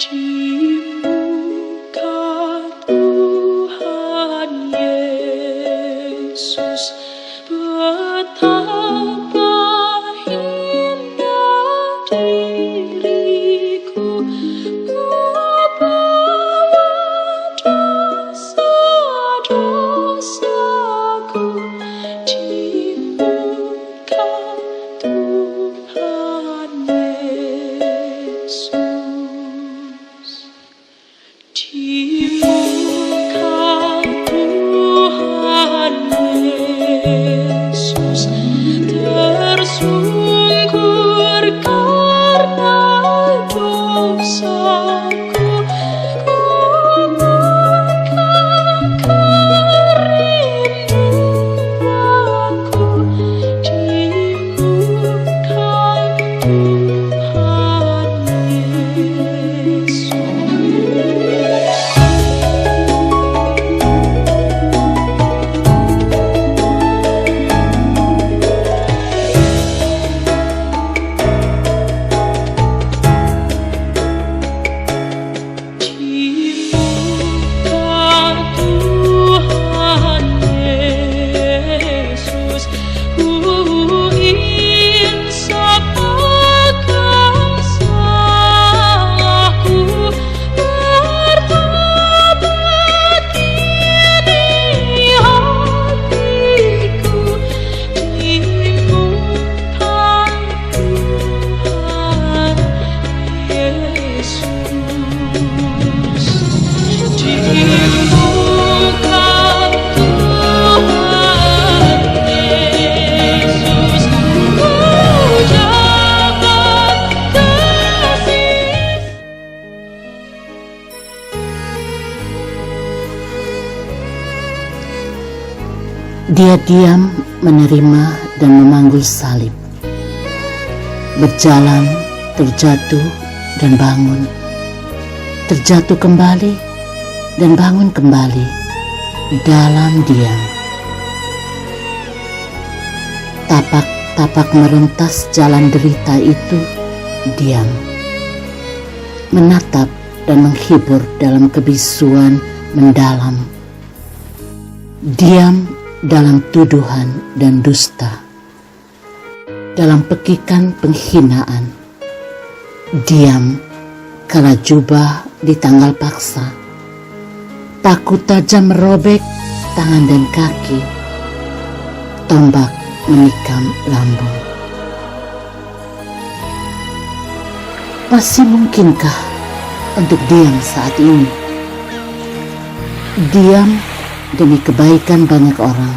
Di muka Tuhan Yesus, betapa indah diriku, ku bawa dosa-dosaku di muka Tuhan Yesus. Di muka Tuhan Yesus tersungkur karena dosaku, ku buka kerinduanku di muka Tuhan Yesus. Dia diam menerima dan memanggul salib, berjalan, terjatuh dan bangun, terjatuh kembali dan bangun kembali dalam diam. Tapak-tapak merentas jalan derita itu diam, menatap dan menghibur dalam kebisuan mendalam, diam dalam tuduhan dan dusta, dalam pekikan penghinaan, diam kala jubah ditanggal paksa, paku tajam merobek tangan dan kaki, tombak menikam lambung. Masih mungkinkah untuk diam saat ini? Diam demi kebaikan banyak orang.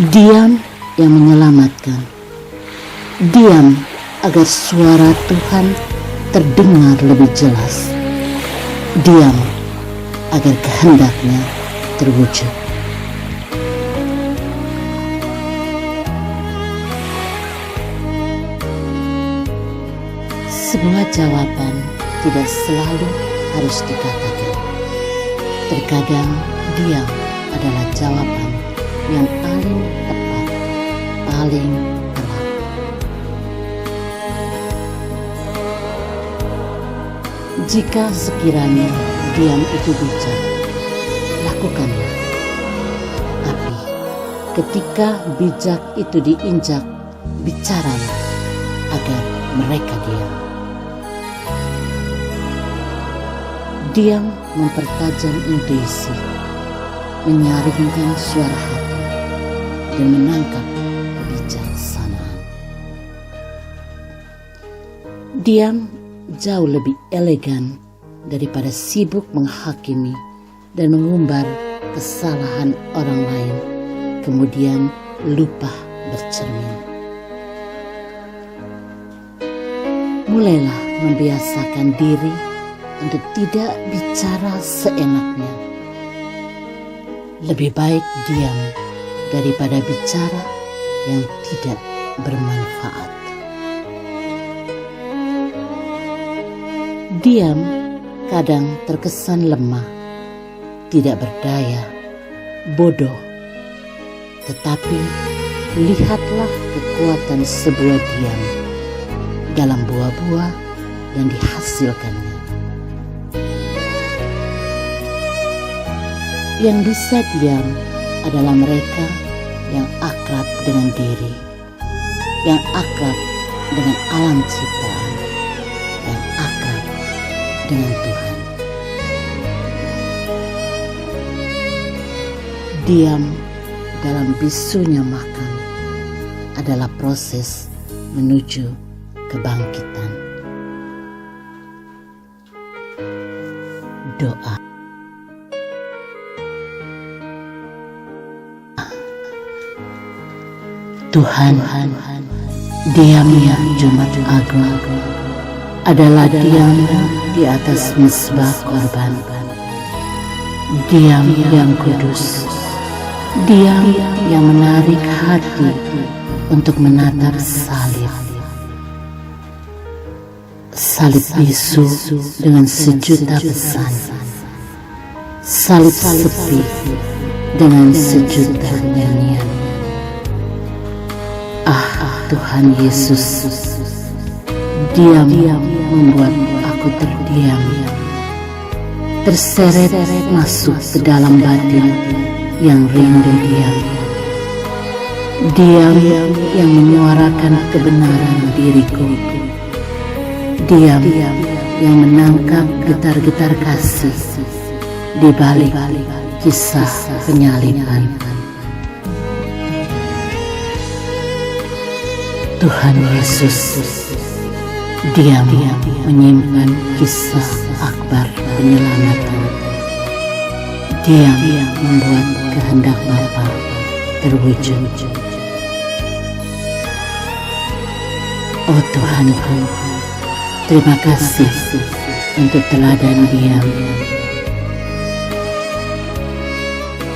Diam yang menyelamatkan. Diam agar suara Tuhan terdengar lebih jelas. Diam agar kehendaknya terwujud. Sebuah jawaban tidak selalu harus dikatakan. Terkadang diam adalah jawaban yang paling tepat, paling telak. Jika sekiranya diam itu bijak, lakukanlah. Tapi ketika bijak itu diinjak, bicaralah agar mereka diam. Diam mempertajam intuisi, menyaringkan suara hati, dan menangkap kebijaksanaan. Diam jauh lebih elegan daripada sibuk menghakimi dan mengumbar kesalahan orang lain, kemudian lupa bercermin. Mulailah membiasakan diri untuk tidak bicara seenaknya. Lebih baik diam daripada bicara yang tidak bermanfaat. Diam kadang terkesan lemah, tidak berdaya, bodoh. Tetapi lihatlah kekuatan sebuah diam dalam buah-buah yang dihasilkannya. Yang bisa diam adalah mereka yang akrab dengan diri, yang akrab dengan alam ciptaan, yang akrab dengan Tuhan. Diam dalam bisunya makan adalah proses menuju kebangkitan. Doa. Tuhan, diamnya Jumat Agung adalah diam di atas mezbah korban. Diam yang kudus, diam yang menarik hati untuk menatap salib. Salib bisu dengan sejuta pesan, salib sepi dengan sejuta nyanyian. Tuhan Yesus, diam membuat aku terdiam, terseret masuk ke dalam batin yang rindu diam. Diam yang menyuarakan kebenaran diriku, diam yang menangkap getar-getar kasih di balik kisah penyaliban. Tuhan Yesus, diam menyimpan kisah akbar penyelamatan. Diam membuat kehendak Bapa terwujud. Oh Tuhanku, terima kasih untuk teladan diam.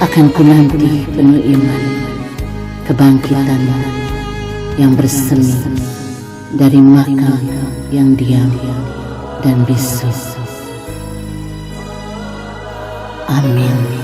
Akan ku nanti penuh iman kebangkitan yang bersemi dari makam yang diam dan bisu. Amin.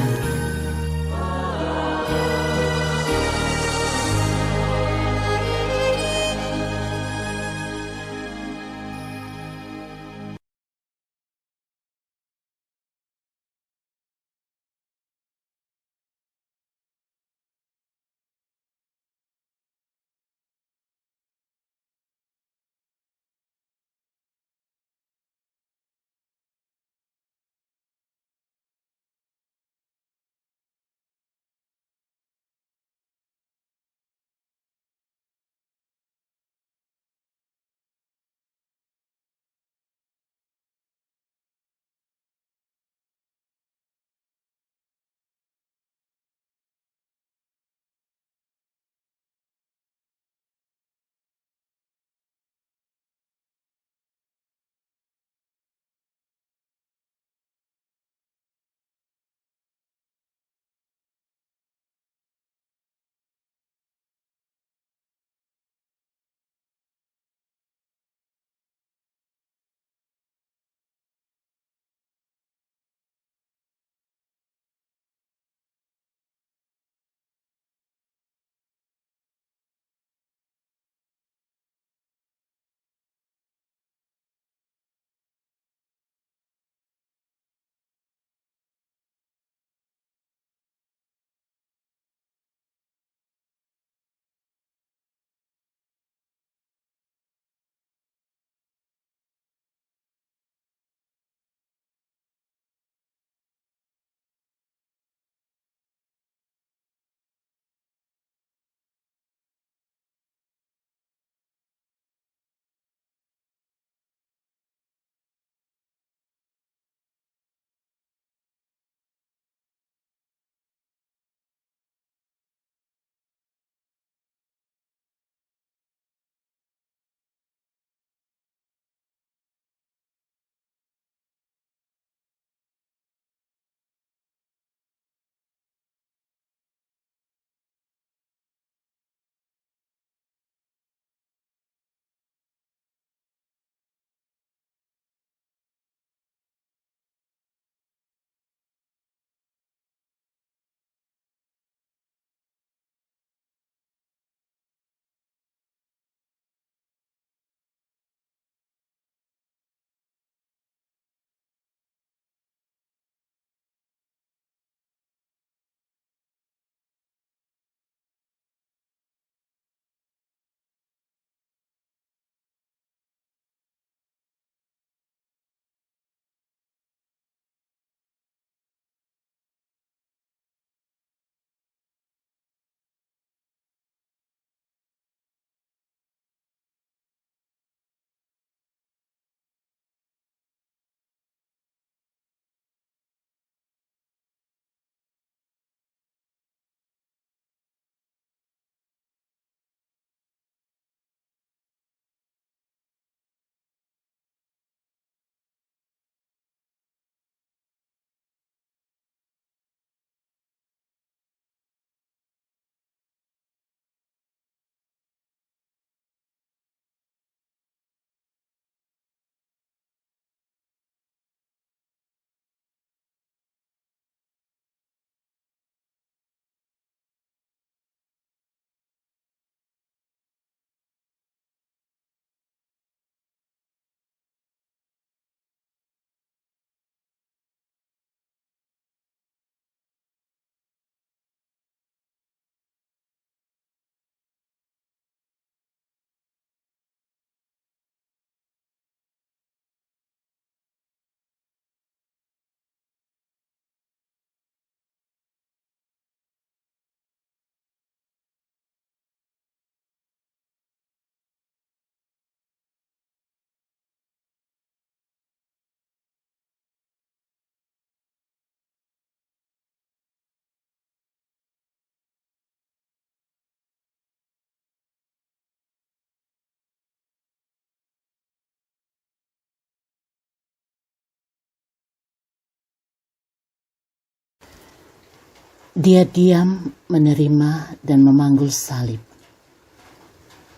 Dia diam menerima dan memanggul salib.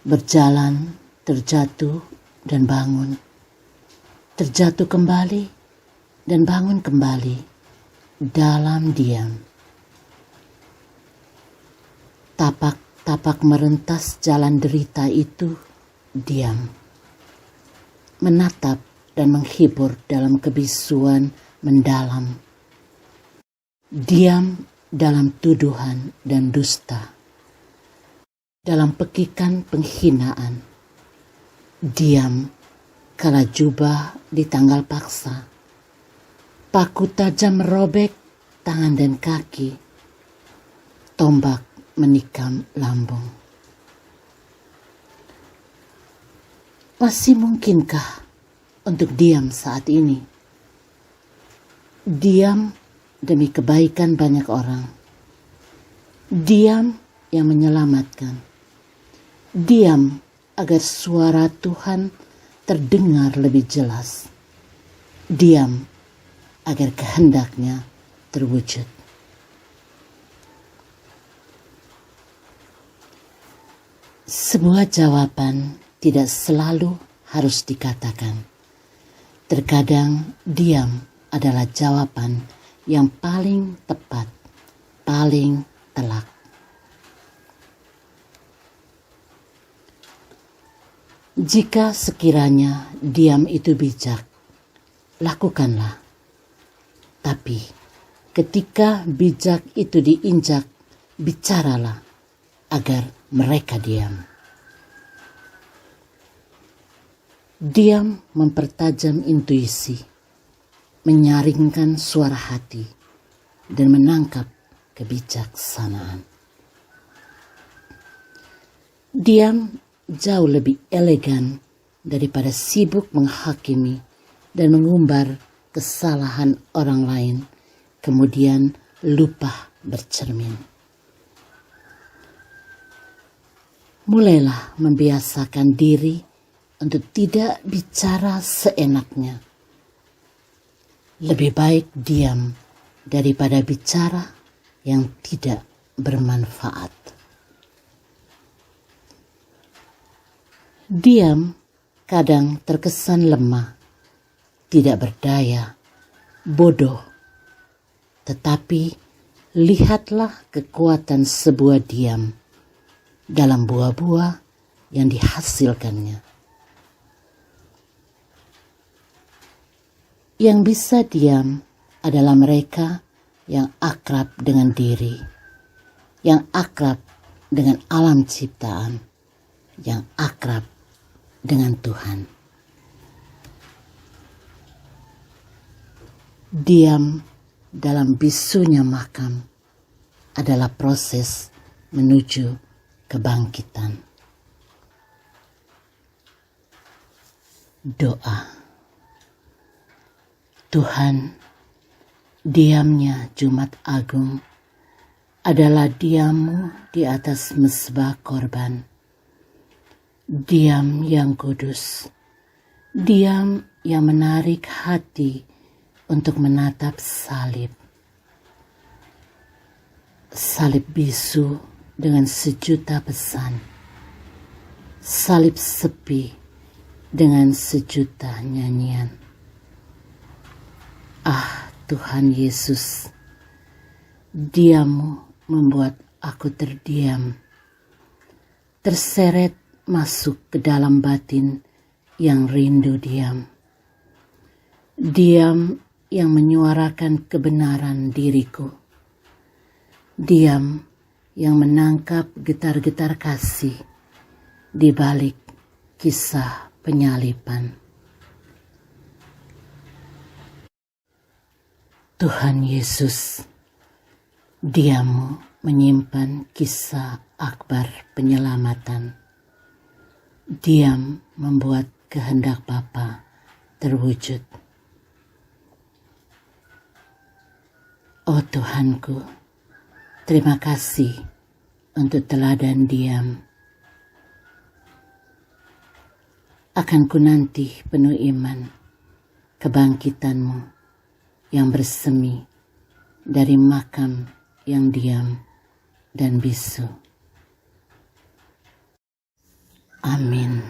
Berjalan, terjatuh, dan bangun. Terjatuh kembali dan bangun kembali dalam diam. Tapak-tapak merentas jalan derita itu diam. Menatap dan menghibur dalam kebisuan mendalam. Diam dalam tuduhan dan dusta. Dalam pekikan penghinaan. Diam kala jubah ditanggal paksa. Paku tajam merobek tangan dan kaki. Tombak menikam lambung. Masih mungkinkah untuk diam saat ini? Diam demi kebaikan banyak orang. Diam yang menyelamatkan. Diam agar suara Tuhan terdengar lebih jelas. Diam agar kehendaknya terwujud. Sebuah jawaban tidak selalu harus dikatakan. Terkadang diam adalah jawaban yang paling tepat, paling telak. Jika sekiranya diam itu bijak, lakukanlah. Tapi ketika bijak itu diinjak, bicaralah agar mereka diam. Diam mempertajam intuisi, menyaringkan suara hati, dan menangkap kebijaksanaan. Diam jauh lebih elegan daripada sibuk menghakimi dan mengumbar kesalahan orang lain, kemudian lupa bercermin. Mulailah membiasakan diri untuk tidak bicara seenaknya. Lebih baik diam daripada bicara yang tidak bermanfaat. Diam kadang terkesan lemah, tidak berdaya, bodoh. Tetapi lihatlah kekuatan sebuah diam dalam buah-buah yang dihasilkannya. Yang bisa diam adalah mereka yang akrab dengan diri, yang akrab dengan alam ciptaan, yang akrab dengan Tuhan. Diam dalam bisunya makam adalah proses menuju kebangkitan. Doa. Tuhan, diamnya Jumat Agung adalah diam-Mu di atas mezbah korban. Diam yang kudus, diam yang menarik hati untuk menatap salib. Salib bisu dengan sejuta pesan, salib sepi dengan sejuta nyanyian. Ah Tuhan Yesus, diam-Mu membuat aku terdiam, terseret masuk ke dalam batin yang rindu diam. Diam yang menyuarakan kebenaran diriku. Diam yang menangkap getar-getar kasih di balik kisah penyaliban. Tuhan Yesus, diam-Mu menyimpan kisah akbar penyelamatan. Diam membuat kehendak Bapa terwujud. Oh Tuhanku, terima kasih untuk teladan diam. Akan ku nanti penuh iman kebangkitan-Mu yang bersemi dari makam yang diam dan bisu. Amin.